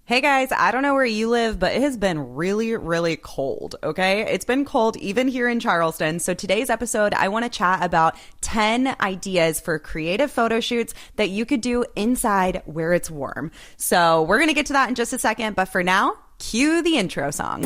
Hey guys, I don't know where you live, but it has been really, really cold, okay? It's been cold even here in Charleston. So today's episode, I want to chat about 10 ideas for creative photo shoots that you could do inside where it's warm. So we're going to get to that in just a second, but for now, cue the intro song.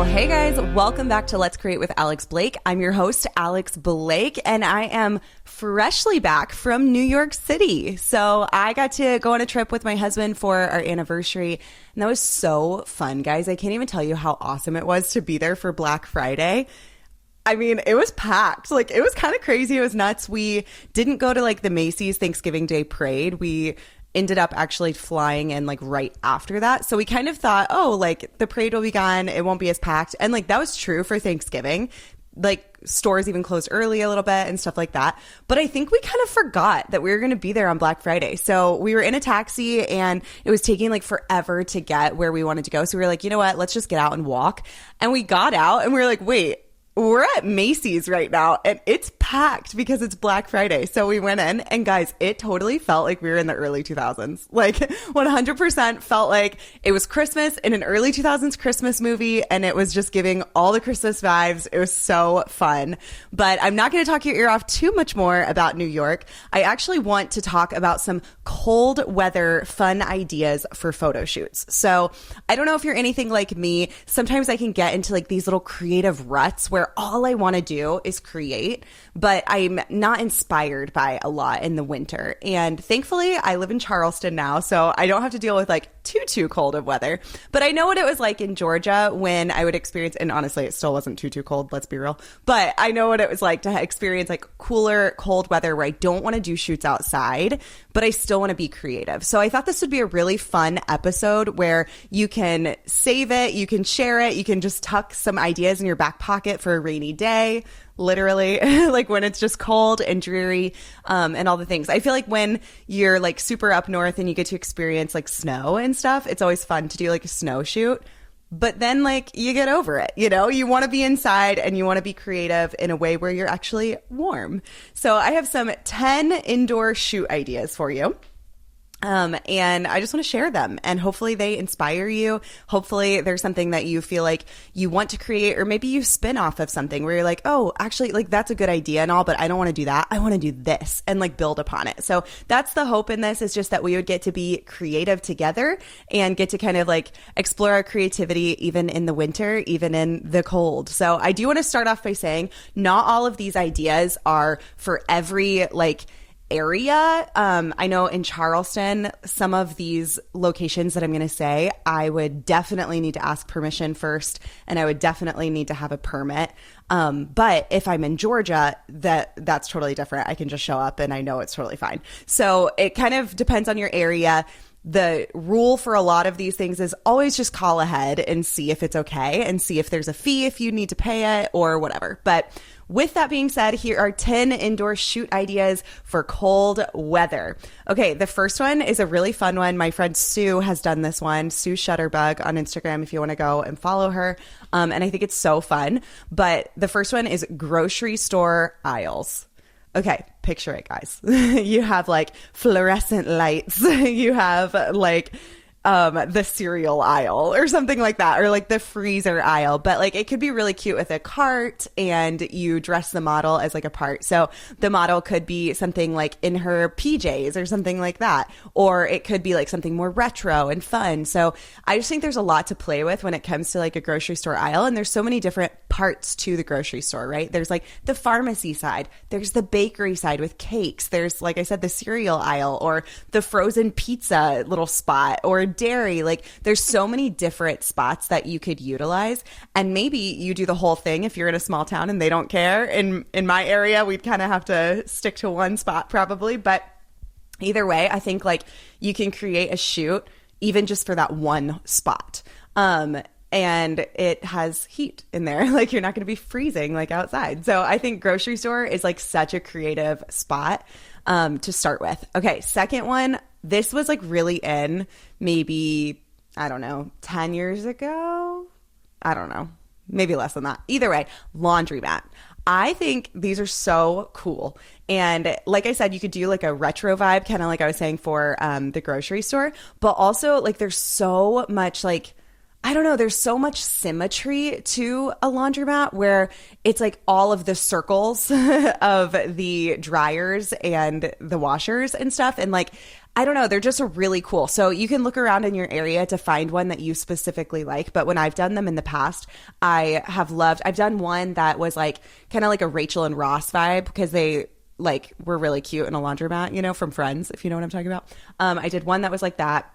Hey guys, welcome back to Let's Create with Alex Blake. I'm your host, Alex Blake, and I am freshly back from New York City. So I got to go on a trip with my husband for our anniversary, and that was so fun, guys. I can't even tell you how awesome it was to be there for Black Friday. I mean, it was packed. Like, it was kind of crazy. It was nuts. We didn't go to like the Macy's Thanksgiving Day parade. We ended up actually flying in like right after that. So we kind of thought, oh, like the parade will be gone. It won't be as packed. And like that was true for Thanksgiving. Like stores even closed early a little bit and stuff like that. But I think we kind of forgot that we were going to be there on Black Friday. So we were in a taxi and it was taking like forever to get where we wanted to go. So we were like, you know what, let's just get out and walk. And we got out and we were like, wait, we're at Macy's right now and it's packed because it's Black Friday. So we went in and guys, it totally felt like we were in the early 2000s. Like 100% felt like it was Christmas in an early 2000s Christmas movie and it was just giving all the Christmas vibes. It was so fun. But I'm not going to talk your ear off too much more about New York. I actually want to talk about some cold weather fun ideas for photo shoots. So I don't know if you're anything like me. Sometimes I can get into like these little creative ruts where all I want to do is create, but I'm not inspired by a lot in the winter. And thankfully, I live in Charleston now, so I don't have to deal with like too cold of weather. But I know what it was like in Georgia when I would experience, and honestly, it still wasn't too cold, let's be real. But I know what it was like to experience like cooler, cold weather where I don't want to do shoots outside, but I still want to be creative. So I thought this would be a really fun episode where you can save it, you can share it, you can just tuck some ideas in your back pocket for a rainy day, literally, like when it's just cold and dreary, and all the things. I feel like when you're like super up north and you get to experience like snow and stuff, it's always fun to do like a snow shoot. But then like you get over it, you know, you want to be inside and you want to be creative in a way where you're actually warm. So I have some 10 indoor shoot ideas for you. And I just want to share them and hopefully they inspire you. Hopefully there's something that you feel like you want to create, or maybe you spin off of something where you're like, oh, actually like that's a good idea and all, but I don't want to do that. I want to do this and like build upon it. So that's the hope in this, is just that we would get to be creative together and get to kind of like explore our creativity even in the winter, even in the cold. So I do want to start off by saying not all of these ideas are for every like area. I know in Charleston, some of these locations that I'm going to say, I would definitely need to ask permission first, and I would definitely need to have a permit. But if I'm in Georgia, that's totally different. I can just show up and I know it's totally fine. So it kind of depends on your area. The rule for a lot of these things is always just call ahead and see if it's okay and see if there's a fee if you need to pay it or whatever. But with that being said, here are 10 indoor shoot ideas for cold weather. Okay, the first one is a really fun one. My friend Sue has done this one, Sue Shutterbug on Instagram if you want to go and follow her. And I think it's so fun. But the first one is grocery store aisles. Okay, picture it, guys. You have like fluorescent lights. You have like the cereal aisle or something like that, or like the freezer aisle. But like it could be really cute with a cart and you dress the model as like a part. So the model could be something like in her PJs or something like that. Or it could be like something more retro and fun. So I just think there's a lot to play with when it comes to like a grocery store aisle. And there's so many different parts to the grocery store, right? There's like the pharmacy side, there's the bakery side with cakes, there's, like I said, the cereal aisle, or the frozen pizza little spot, or dairy. Like there's so many different spots that you could utilize, and maybe you do the whole thing if you're in a small town and they don't care. In my area, we'd kind of have to stick to one spot probably, but either way, I think like you can create a shoot even just for that one spot. and it has heat in there. Like you're not going to be freezing like outside. So I think grocery store is like such a creative spot to start with. Okay, second one. This was like really in maybe, I don't know, 10 years ago. I don't know, maybe less than that. Either way, laundromat. I think these are so cool. And like I said, you could do like a retro vibe, kind of like I was saying for the grocery store, but also like there's so much like, I don't know, there's so much symmetry to a laundromat where it's like all of the circles of the dryers and the washers and stuff. And like, I don't know, they're just really cool. So you can look around in your area to find one that you specifically like. But when I've done them in the past, I've done one that was like kind of like a Rachel and Ross vibe because they like were really cute in a laundromat, you know, from Friends, if you know what I'm talking about. I did one that was like that.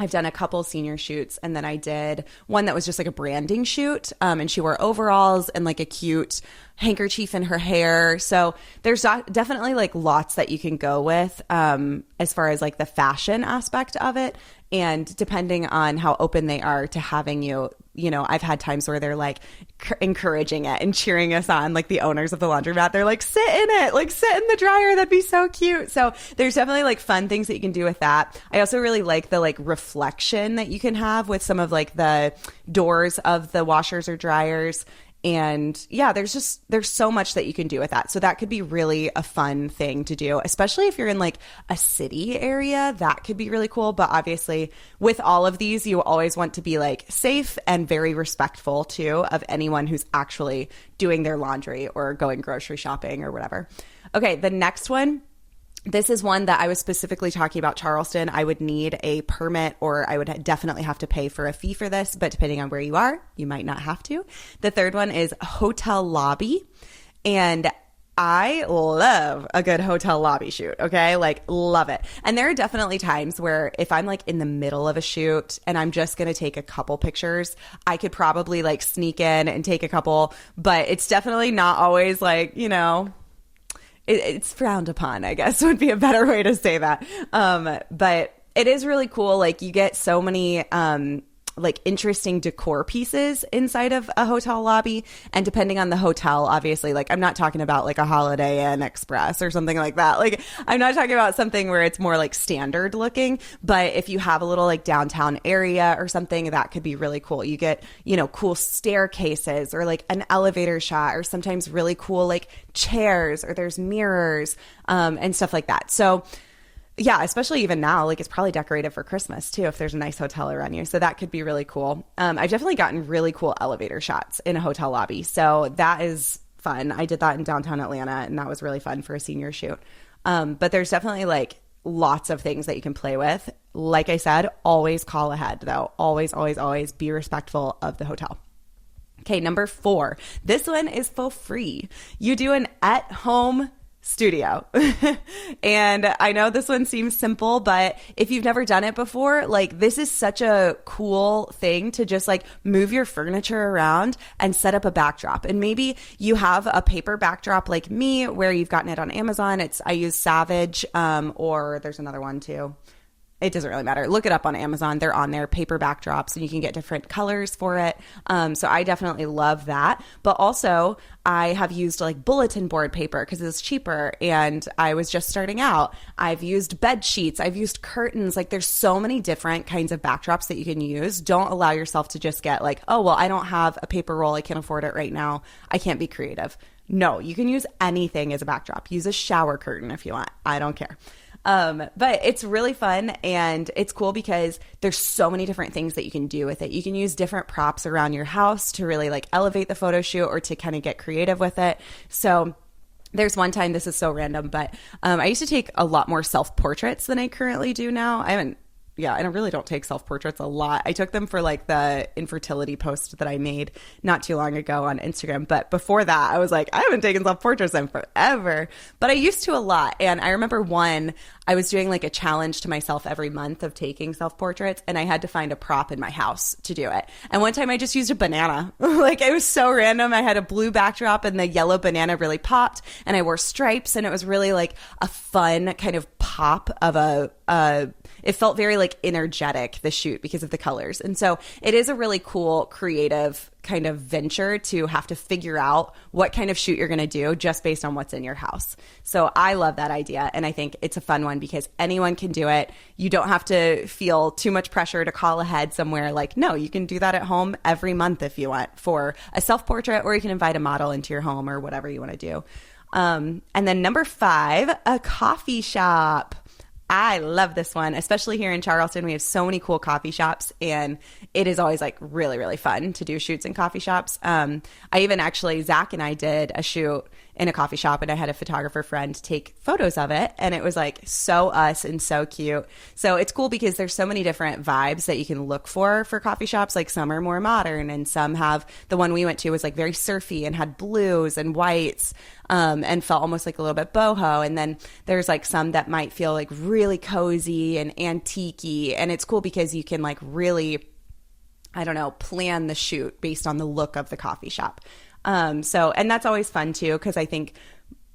I've done a couple senior shoots, and then I did one that was just like a branding shoot, and she wore overalls and like a cute handkerchief in her hair. So there's definitely like lots that you can go with as far as like the fashion aspect of it. And depending on how open they are to having you, you know, I've had times where they're like encouraging it and cheering us on, like the owners of the laundromat. They're like, sit in it, like sit in the dryer. That'd be so cute. So there's definitely like fun things that you can do with that. I also really like the like reflection that you can have with some of like the doors of the washers or dryers. And yeah, there's so much that you can do with that. So that could be really a fun thing to do, especially if you're in like a city area. That could be really cool. But obviously with all of these, you always want to be like safe and very respectful too of anyone who's actually doing their laundry or going grocery shopping or whatever. Okay, the next one. This is one that I was specifically talking about Charleston. I would need a permit, or I would definitely have to pay for a fee for this, but depending on where you are, you might not have to. The third one is hotel lobby. And I love a good hotel lobby shoot, okay? Like, love it. And there are definitely times where if I'm like in the middle of a shoot and I'm just going to take a couple pictures, I could probably like sneak in and take a couple, but it's definitely not always like, you know, it's frowned upon, I guess would be a better way to say that. But it is really cool. Like you get so many like interesting decor pieces inside of a hotel lobby. And depending on the hotel, obviously, like I'm not talking about like a Holiday Inn Express or something like that. Like I'm not talking about something where it's more like standard looking, but if you have a little like downtown area or something, that could be really cool. You get, you know, cool staircases or like an elevator shot, or sometimes really cool like chairs, or there's mirrors and stuff like that. So yeah, especially even now, like it's probably decorated for Christmas too if there's a nice hotel around you. So that could be really cool. I've definitely gotten really cool elevator shots in a hotel lobby. So that is fun. I did that in downtown Atlanta, and that was really fun for a senior shoot. But there's definitely like lots of things that you can play with. Like I said, always call ahead though. Always, always, always be respectful of the hotel. Okay, number 4. This one is for free. You do an at-home studio. And I know this one seems simple, but if you've never done it before, like this is such a cool thing to just like move your furniture around and set up a backdrop. And maybe you have a paper backdrop like me where you've gotten it on Amazon. I use Savage, or there's another one too. It doesn't really matter. Look it up on Amazon. They're on there, paper backdrops, and you can get different colors for it. So I definitely love that. But also, I have used like bulletin board paper because it's cheaper, and I was just starting out. I've used bed sheets. I've used curtains. Like there's so many different kinds of backdrops that you can use. Don't allow yourself to just get like, oh, well, I don't have a paper roll. I can't afford it right now. I can't be creative. No, you can use anything as a backdrop. Use a shower curtain if you want. I don't care. But it's really fun, and it's cool because there's so many different things that you can do with it. You can use different props around your house to really like elevate the photo shoot or to kind of get creative with it. So there's one time, this is so random, but I used to take a lot more self-portraits than I currently do now. I really don't take self-portraits a lot. I took them for like the infertility post that I made not too long ago on Instagram. But before that, I was like, I haven't taken self-portraits in forever. But I used to a lot. And I remember I was doing like a challenge to myself every month of taking self-portraits, and I had to find a prop in my house to do it. And one time I just used a banana. Like it was so random. I had a blue backdrop and the yellow banana really popped, and I wore stripes, and it was really like a fun kind of pop of a it felt very like energetic, the shoot, because of the colors. And so it is a really cool, creative kind of venture to have to figure out what kind of shoot you're going to do just based on what's in your house. So I love that idea. And I think it's a fun one because anyone can do it. You don't have to feel too much pressure to call ahead somewhere. Like, no, you can do that at home every month if you want for a self-portrait, or you can invite a model into your home or whatever you want to do. And then number 5, a coffee shop. I love this one, especially here in Charleston. We have so many cool coffee shops, and it is always like really, really fun to do shoots in coffee shops. I even actually, Zach and I did a shoot in a coffee shop, and I had a photographer friend take photos of it, and it was like so us and so cute. So it's cool because there's so many different vibes that you can look for coffee shops. Like some are more modern, and some have, the one we went to was like very surfy and had blues and whites, and felt almost like a little bit boho. And then there's like some that might feel like really cozy and antique-y. And it's cool because you can like really, I don't know, plan the shoot based on the look of the coffee shop. And that's always fun too, because I think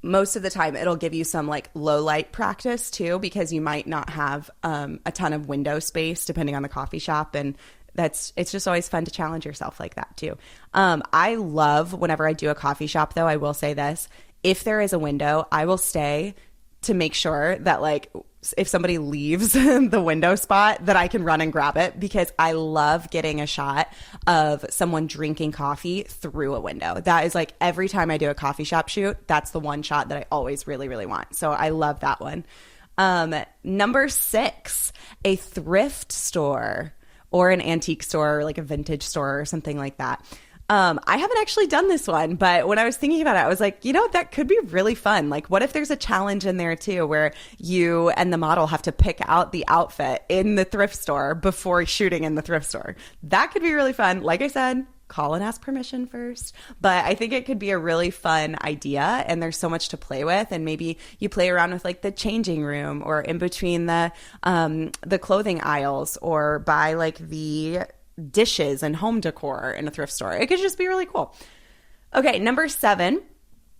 most of the time it'll give you some like low light practice too, because you might not have a ton of window space depending on the coffee shop. And it's just always fun to challenge yourself like that too. I love whenever I do a coffee shop, though, I will say this, if there is a window, I will stay to make sure that like if somebody leaves the window spot that I can run and grab it, because I love getting a shot of someone drinking coffee through a window. That is like every time I do a coffee shop shoot, that's the one shot that I always really, really want. So I love that one. Number 6, a thrift store or an antique store or like a vintage store or something like that. I haven't actually done this one, but when I was thinking about it, I was like, that could be really fun. Like, what if there's a challenge in there too, where you and the model have to pick out the outfit in the thrift store before shooting in the thrift store? That could be really fun. Like I said, call and ask permission first, but I think it could be a really fun idea, and there's so much to play with. And maybe you play around with like the changing room or in between the clothing aisles, or by like the dishes and home decor in a thrift store. It could just be really cool. Okay, number 7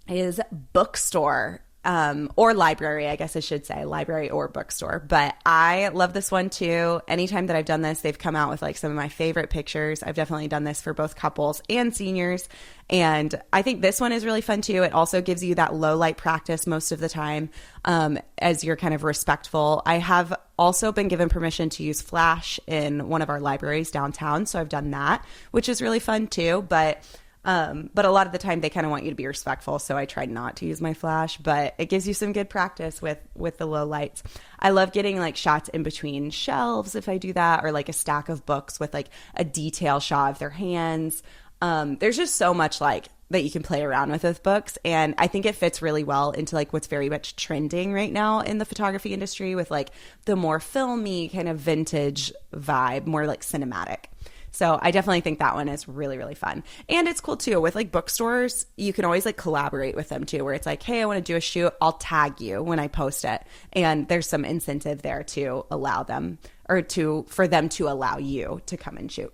is bookstore, or library, I guess I should say, library or bookstore. But I love this one too. Anytime that I've done this, they've come out with like some of my favorite pictures. I've definitely done this for both couples and seniors. And I think this one is really fun too. It also gives you that low light practice most of the time, as you're kind of respectful. I have also been given permission to use flash in one of our libraries downtown. So I've done that, which is really fun too. But a lot of the time they kind of want you to be respectful. So I tried not to use my flash, but it gives you some good practice with the low lights. I love getting like shots in between shelves if I do that, or like a stack of books with like a detail shot of their hands. There's just so much like that you can play around with books. And I think it fits really well into like what's very much trending right now in the photography industry, with like the more filmy kind of vintage vibe, more like cinematic. So I definitely think that one is really, really fun. And it's cool too with like bookstores. You can always like collaborate with them too, where it's like, hey, I want to do a shoot. I'll tag you when I post it. And there's some incentive there to allow them, or for them to allow you to come and shoot.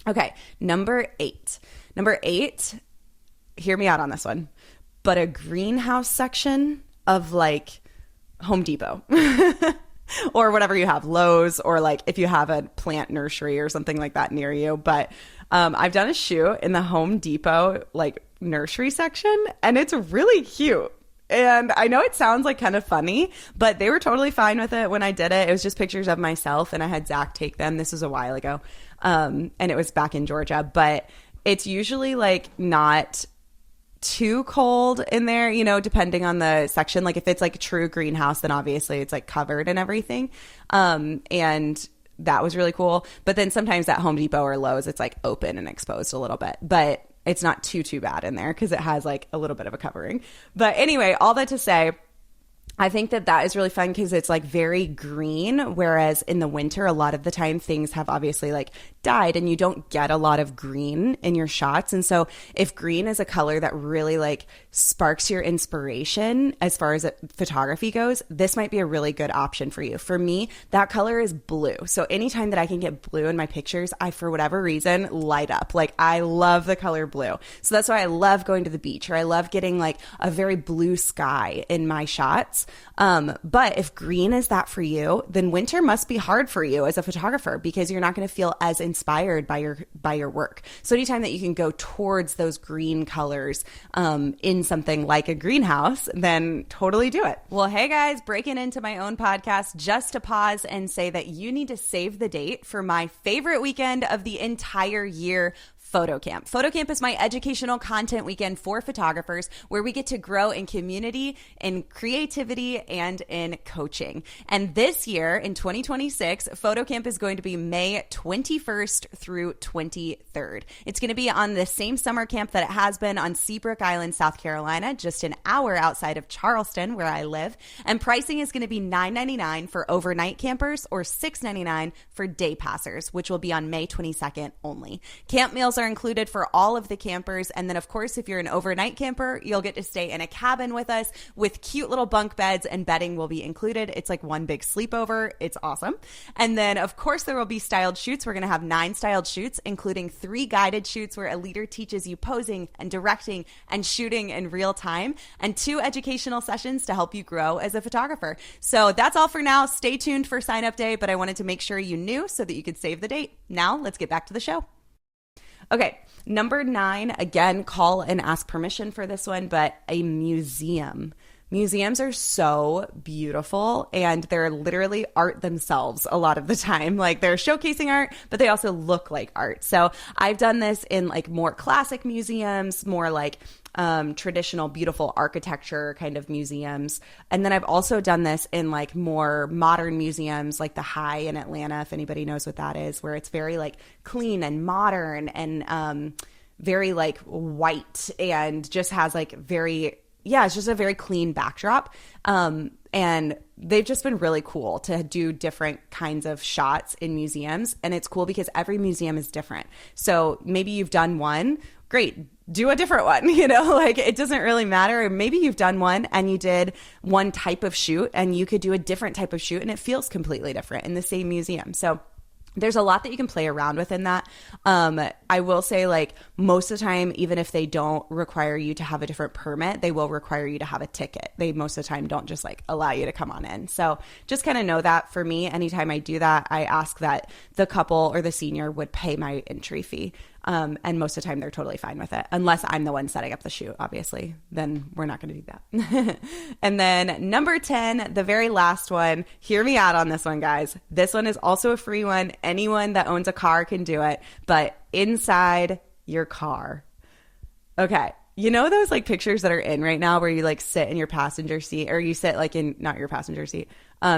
Okay, number 8. Number 8, hear me out on this one, but a greenhouse section of like Home Depot. Or whatever you have, Lowe's, or like if you have a plant nursery or something like that near you. But I've done a shoot in the Home Depot like nursery section, and it's really cute. And I know it sounds like kind of funny, but they were totally fine with it when I did it. It was just pictures of myself, and I had Zach take them. This was a while ago, and it was back in Georgia. But it's usually like not too cold in there, depending on the section. Like if it's like a true greenhouse, then obviously it's like covered and everything. And that was really cool. But then sometimes at Home Depot or Lowe's, it's like open and exposed a little bit, but it's not too bad in there because it has like a little bit of a covering. But anyway, all that to say, I think that is really fun because it's like very green, whereas in the winter, a lot of the time things have obviously like dyed and you don't get a lot of green in your shots. And so if green is a color that really like sparks your inspiration as far as photography goes, this might be a really good option for you. For me, that color is blue. So anytime that I can get blue in my pictures, I, for whatever reason, light up. Like I love the color blue. So that's why I love going to the beach, or I love getting like a very blue sky in my shots. But if green is that for you, then winter must be hard for you as a photographer because you're not going to feel as inspired by your work. So anytime that you can go towards those green colors in something like a greenhouse, then totally do it. Well, hey guys, breaking into my own podcast just to pause and say that you need to save the date for my favorite weekend of the entire year, Photo Camp. Photo Camp is my educational content weekend for photographers where we get to grow in community, in creativity, and in coaching. And this year in 2026, Photo Camp is going to be May 21st through 23rd. It's going to be on the same summer camp that it has been on Seabrook Island, South Carolina, just an hour outside of Charleston where I live. And pricing is going to be $9.99 for overnight campers or $6.99 for day passers, which will be on May 22nd only. Camp meals are included for all of the campers. And then, of course, if you're an overnight camper, you'll get to stay in a cabin with us with cute little bunk beds, and bedding will be included. It's like one big sleepover. It's awesome. And then, of course, there will be styled shoots. We're going to have 9 styled shoots, including 3 guided shoots where a leader teaches you posing and directing and shooting in real time, and 2 educational sessions to help you grow as a photographer. So that's all for now. Stay tuned for sign up day, but I wanted to make sure you knew so that you could save the date. Now let's get back to the show. Okay, number 9, again, call and ask permission for this one, but a museum. Museums are so beautiful, and they're literally art themselves a lot of the time. Like, they're showcasing art, but they also look like art. So I've done this in like more classic museums, more like traditional, beautiful architecture kind of museums. And then I've also done this in like more modern museums, like the High in Atlanta, if anybody knows what that is, where it's very like clean and modern and very like white and just has like it's just a very clean backdrop. And they've just been really cool to do different kinds of shots in museums. And it's cool because every museum is different. So maybe you've done one, great, do a different one, like it doesn't really matter. Or maybe you've done one and you did one type of shoot and you could do a different type of shoot and it feels completely different in the same museum. So there's a lot that you can play around with in that. I will say, like, most of the time, even if they don't require you to have a different permit, they will require you to have a ticket. They most of the time don't just like allow you to come on in. So just kind of know that for me, anytime I do that, I ask that the couple or the senior would pay my entry fee. And most of the time they're totally fine with it, unless I'm the one setting up the shoot, obviously, then we're not going to do that. And then number 10, the very last one, hear me out on this one, guys. This one is also a free one. Anyone that owns a car can do it, but inside your car. Okay. You know those like pictures that are in right now where you like sit in your passenger seat, or you sit like in, not your passenger seat.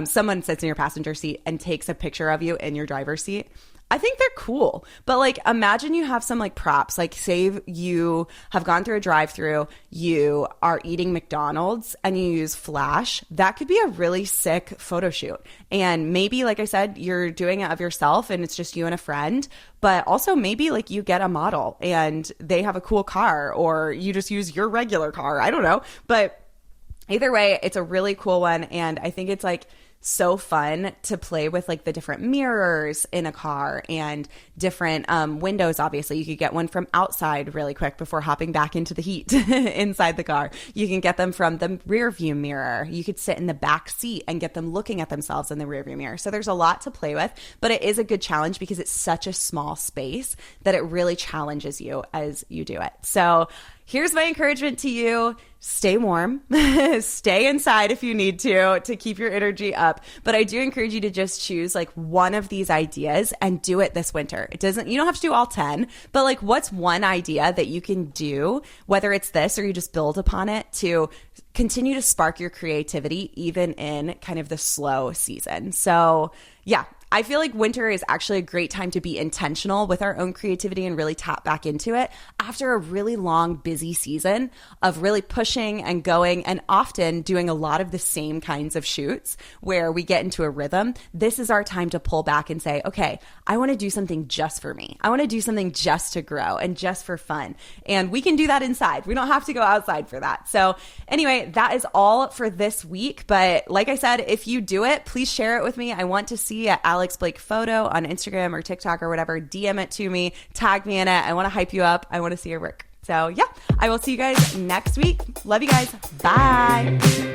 Someone sits in your passenger seat and takes a picture of you in your driver's seat. I think they're cool, but like imagine you have some like props, like say you have gone through a drive-through, you are eating McDonald's and you use flash. That could be a really sick photo shoot. And maybe, like I said, you're doing it of yourself and it's just you and a friend, but also maybe like you get a model and they have a cool car, or you just use your regular car. I don't know, but either way, it's a really cool one. And I think it's like so fun to play with like the different mirrors in a car and different windows. Obviously, you could get one from outside really quick before hopping back into the heat inside the car. You can get them from the rear view mirror. You could sit in the back seat and get them looking at themselves in the rear view mirror. So there's a lot to play with, but it is a good challenge because it's such a small space that it really challenges you as you do it. So here's my encouragement to you. Stay warm, stay inside if you need to keep your energy up. But I do encourage you to just choose like one of these ideas and do it this winter. You don't have to do all 10, but like what's one idea that you can do, whether it's this or you just build upon it to continue to spark your creativity even in kind of the slow season. So yeah, I feel like winter is actually a great time to be intentional with our own creativity and really tap back into it after a really long, busy season of really pushing and going and often doing a lot of the same kinds of shoots where we get into a rhythm. This is our time to pull back and say, okay, I want to do something just for me. I want to do something just to grow and just for fun. And we can do that inside. We don't have to go outside for that. So anyway, that is all for this week. But like I said, if you do it, please share it with me. I want to see at Alex Blake Photo on Instagram or TikTok or whatever. DM it to me, tag me in it. I want to hype you up. I want to see your work. So yeah, I will see you guys next week. Love you guys. Bye.